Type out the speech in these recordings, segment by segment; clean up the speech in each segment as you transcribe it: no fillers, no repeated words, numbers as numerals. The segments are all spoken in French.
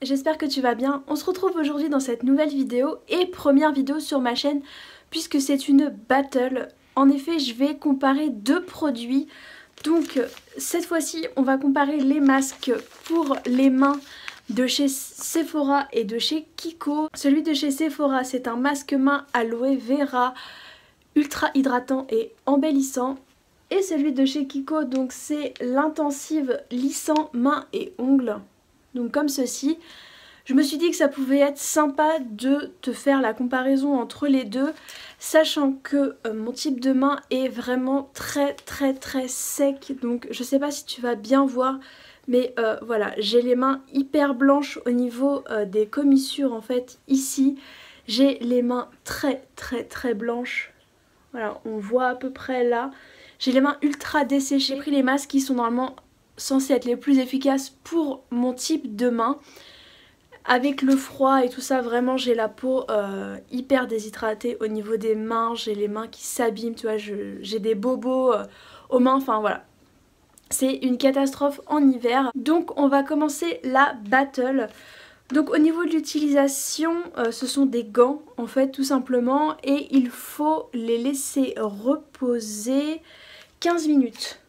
j'espère que tu vas bien. On se retrouve aujourd'hui dans cette nouvelle vidéo et première vidéo sur ma chaîne puisque c'est une battle. En effet, je vais comparer deux produits. Donc cette fois-ci, on va comparer les masques pour les mains de chez Sephora et de chez Kiko. Celui de chez Sephora, c'est un masque main aloe vera ultra hydratant et embellissant. Et celui de chez Kiko, donc c'est l'intensive lissant mains et ongles. Donc comme ceci. Je me suis dit que ça pouvait être sympa de te faire la comparaison entre les deux, sachant que mon type de main est vraiment très sec. Donc je sais pas si tu vas bien voir, mais voilà, j'ai les mains hyper blanches au niveau des commissures en fait ici. J'ai les mains très blanches. Voilà, on voit à peu près là. J'ai les mains ultra desséchées. J'ai pris les masques qui sont normalement censés être les plus efficaces pour mon type de main. Avec le froid et tout ça, vraiment j'ai la peau hyper déshydratée au niveau des mains. J'ai les mains qui s'abîment, tu vois, j'ai des bobos aux mains, enfin voilà. C'est une catastrophe en hiver. Donc on va commencer la battle. Donc au niveau de l'utilisation, ce sont des gants en fait tout simplement. Et il faut les laisser reposer 15 minutes.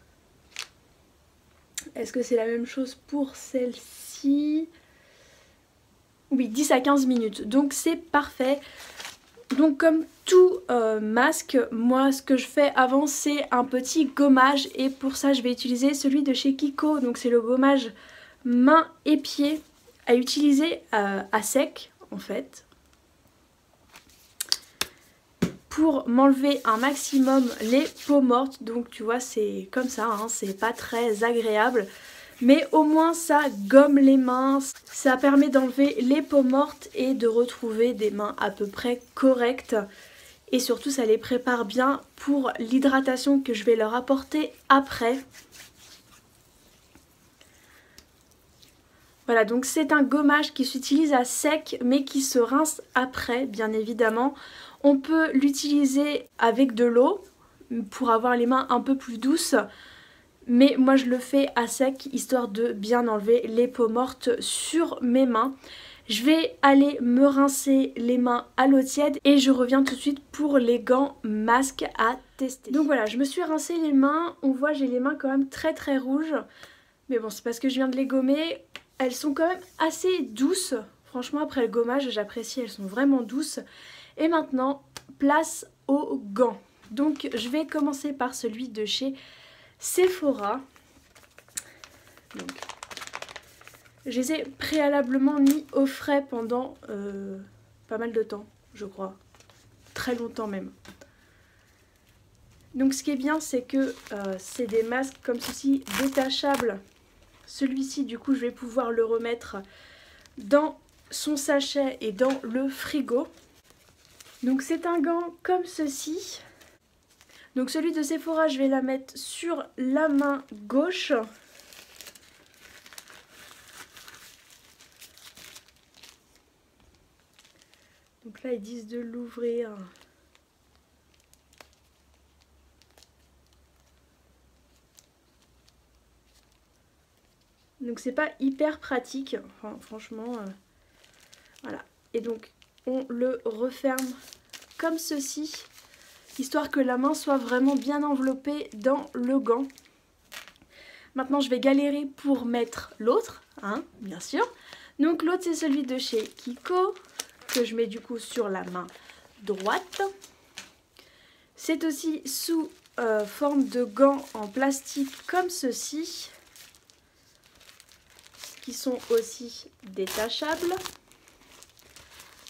Est-ce que c'est la même chose pour celle-ci ? Oui, 10 à 15 minutes, donc c'est parfait. Donc comme tout masque, moi ce que je fais avant c'est un petit gommage. Et pour ça je vais utiliser celui de chez Kiko. Donc c'est le gommage main et pied à utiliser à sec en fait. Pour m'enlever un maximum les peaux mortes. Donc tu vois c'est comme ça, hein, c'est pas très agréable. Mais au moins ça gomme les mains, ça permet d'enlever les peaux mortes et de retrouver des mains à peu près correctes. Et surtout ça les prépare bien pour l'hydratation que je vais leur apporter après. Voilà, donc c'est un gommage qui s'utilise à sec mais qui se rince après bien évidemment. On peut l'utiliser avec de l'eau pour avoir les mains un peu plus douces. Mais moi je le fais à sec histoire de bien enlever les peaux mortes sur mes mains. Je vais aller me rincer les mains à l'eau tiède et je reviens tout de suite pour les gants masques à tester. Donc voilà, je me suis rincé les mains. On voit j'ai les mains quand même très rouges. Mais bon, c'est parce que je viens de les gommer. Elles sont quand même assez douces. Franchement après le gommage j'apprécie, elles sont vraiment douces. Et maintenant, place aux gants. Donc je vais commencer par celui de chez Sephora. Donc, je les ai préalablement mis au frais pendant pas mal de temps, je crois. Très longtemps même. Donc ce qui est bien, c'est que c'est des masques comme ceci, détachables. Celui-ci, du coup, je vais pouvoir le remettre dans son sachet et dans le frigo. Donc c'est un gant comme ceci. Donc celui de Sephora, je vais la mettre sur la main gauche. Donc là, ils disent de l'ouvrir. Donc c'est pas hyper pratique. Enfin, franchement, voilà. Et donc on le referme comme ceci. Histoire que la main soit vraiment bien enveloppée dans le gant. Maintenant je vais galérer pour mettre l'autre, hein, bien sûr. Donc l'autre c'est celui de chez Kiko, que je mets du coup sur la main droite. C'est aussi sous forme de gants en plastique comme ceci, qui sont aussi détachables.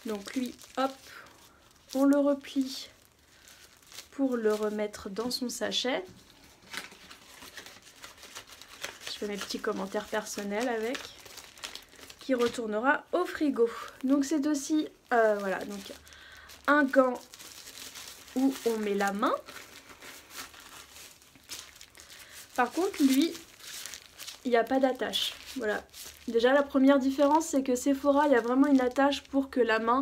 Donc lui, hop, on le replie pour le remettre dans son sachet. Je fais mes petits commentaires personnels avec, qui retournera au frigo. Donc c'est aussi voilà, donc un gant où on met la main. Par contre lui, il n'y a pas d'attache. Voilà. Déjà la première différence c'est que Sephora, il y a vraiment une attache pour que la main,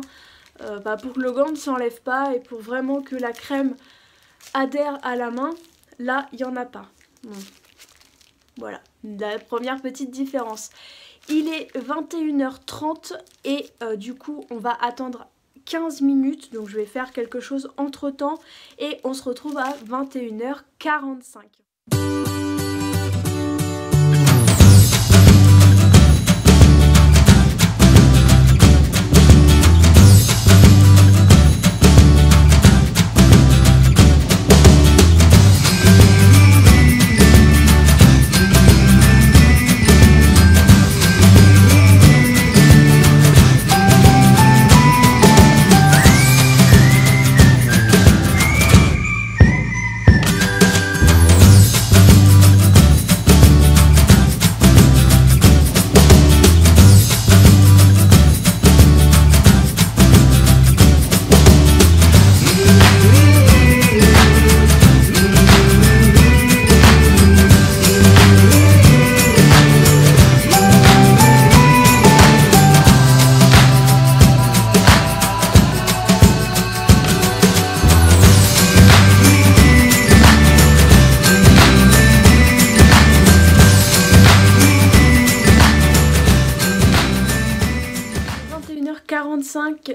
pour que le gant ne s'enlève pas et pour vraiment que la crème adhère à la main. Là il n'y en a pas. Bon. Voilà, la première petite différence. Il est 21h30 et du coup on va attendre 15 minutes, donc je vais faire quelque chose entre temps et on se retrouve à 21h45.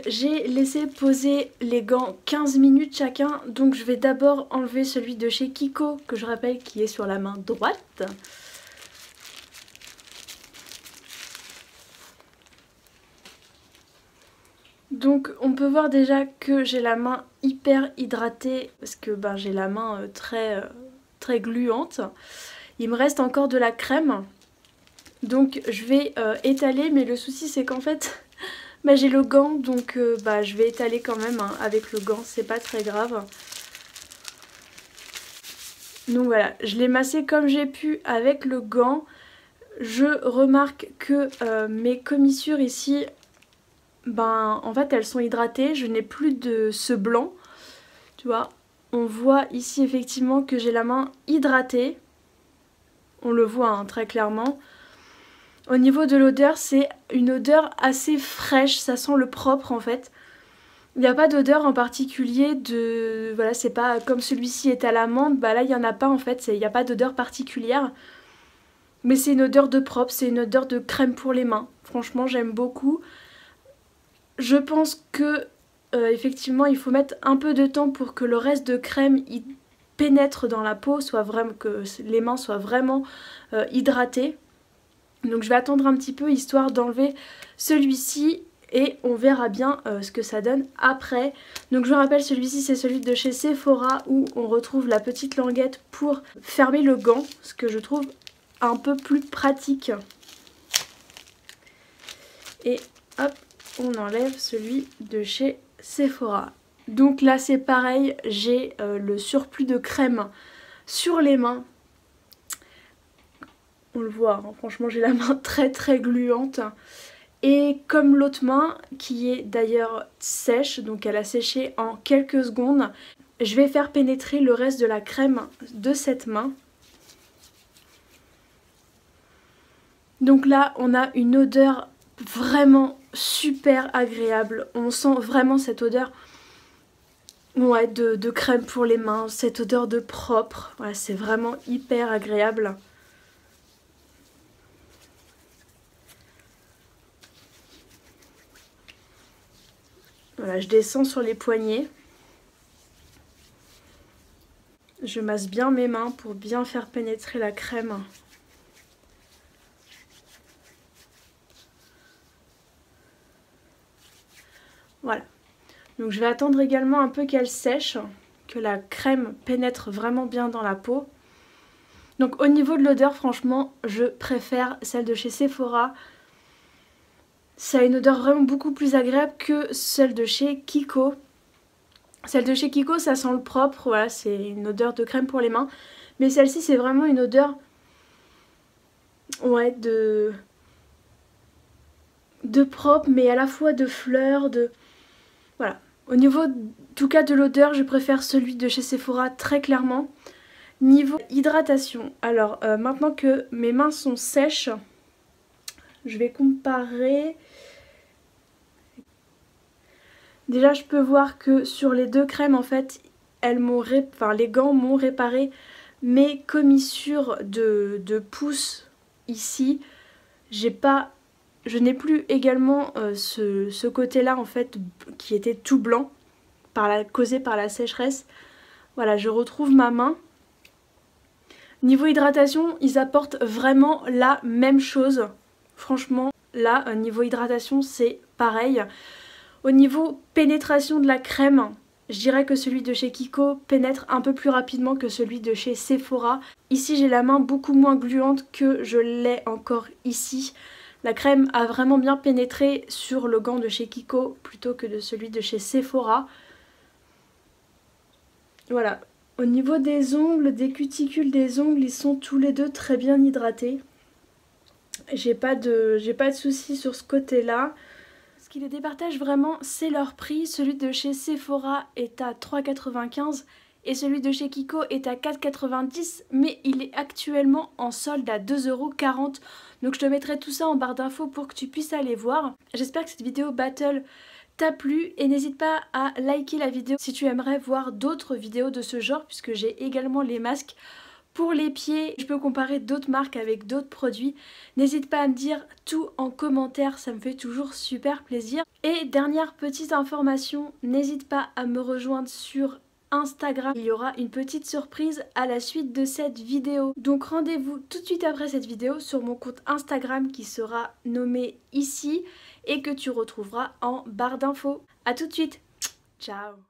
J'ai laissé poser les gants 15 minutes chacun, donc je vais d'abord enlever celui de chez Kiko, que je rappelle qui est sur la main droite. Donc on peut voir déjà que j'ai la main hyper hydratée, parce que j'ai la main très gluante. Il me reste encore de la crème, donc je vais étaler, mais le souci c'est qu'en fait... j'ai le gant, donc je vais étaler quand même hein, avec le gant, c'est pas très grave. Donc voilà, je l'ai massé comme j'ai pu avec le gant. Je remarque que mes commissures ici, en fait elles sont hydratées, je n'ai plus de ce blanc. Tu vois, on voit ici effectivement que j'ai la main hydratée. On le voit hein, très clairement. Au niveau de l'odeur, c'est une odeur assez fraîche, ça sent le propre en fait. Il n'y a pas d'odeur en particulier de... Voilà, c'est pas comme celui-ci est à l'amande, là il n'y en a pas en fait, il n'y a pas d'odeur particulière. Mais c'est une odeur de propre, c'est une odeur de crème pour les mains. Franchement, j'aime beaucoup. Je pense que effectivement, il faut mettre un peu de temps pour que le reste de crème il pénètre dans la peau, que les mains soient vraiment hydratées. Donc je vais attendre un petit peu histoire d'enlever celui-ci et on verra bien ce que ça donne après. Donc je vous rappelle, celui-ci c'est celui de chez Sephora où on retrouve la petite languette pour fermer le gant, ce que je trouve un peu plus pratique. Et hop, on enlève celui de chez Sephora. Donc là c'est pareil, j'ai le surplus de crème sur les mains. On le voit, hein, franchement j'ai la main très gluante. Et comme l'autre main, qui est d'ailleurs sèche, donc elle a séché en quelques secondes, je vais faire pénétrer le reste de la crème de cette main. Donc là on a une odeur vraiment super agréable. On sent vraiment cette odeur de crème pour les mains, cette odeur de propre. Voilà, c'est vraiment hyper agréable. Voilà, je descends sur les poignets. Je masse bien mes mains pour bien faire pénétrer la crème. Voilà. Donc je vais attendre également un peu qu'elle sèche, que la crème pénètre vraiment bien dans la peau. Donc au niveau de l'odeur, franchement, je préfère celle de chez Sephora. Ça a une odeur vraiment beaucoup plus agréable que celle de chez Kiko. Celle de chez Kiko, ça sent le propre, voilà, c'est une odeur de crème pour les mains. Mais celle-ci, c'est vraiment une odeur de propre, mais à la fois de fleurs, Voilà. Au niveau, en tout cas, de l'odeur, je préfère celui de chez Sephora très clairement. Niveau hydratation, alors maintenant que mes mains sont sèches, je vais comparer. Déjà, je peux voir que sur les deux crèmes, en fait, les gants m'ont réparé mes commissures de pouce ici. J'ai pas Je n'ai plus également ce côté-là en fait qui était tout blanc causé par la sécheresse. Voilà, je retrouve ma main. Niveau hydratation, ils apportent vraiment la même chose. Franchement, là, niveau hydratation, c'est pareil. Au niveau pénétration de la crème, je dirais que celui de chez Kiko pénètre un peu plus rapidement que celui de chez Sephora. Ici, j'ai la main beaucoup moins gluante que je l'ai encore ici. La crème a vraiment bien pénétré sur le gant de chez Kiko plutôt que de celui de chez Sephora. Voilà. Au niveau des ongles, des cuticules des ongles, ils sont tous les deux très bien hydratés. J'ai pas de soucis sur ce côté-là. Ce qui les départage vraiment, c'est leur prix. Celui de chez Sephora est à 3,95 € et celui de chez Kiko est à 4,90 €, mais il est actuellement en solde à 2,40 €. Donc je te mettrai tout ça en barre d'infos pour que tu puisses aller voir. J'espère que cette vidéo battle t'a plu et n'hésite pas à liker la vidéo si tu aimerais voir d'autres vidéos de ce genre, puisque j'ai également les masques pour les pieds. Je peux comparer d'autres marques avec d'autres produits. N'hésite pas à me dire tout en commentaire, ça me fait toujours super plaisir. Et dernière petite information, n'hésite pas à me rejoindre sur Instagram. Il y aura une petite surprise à la suite de cette vidéo. Donc rendez-vous tout de suite après cette vidéo sur mon compte Instagram qui sera nommé ici et que tu retrouveras en barre d'infos. A tout de suite. Ciao.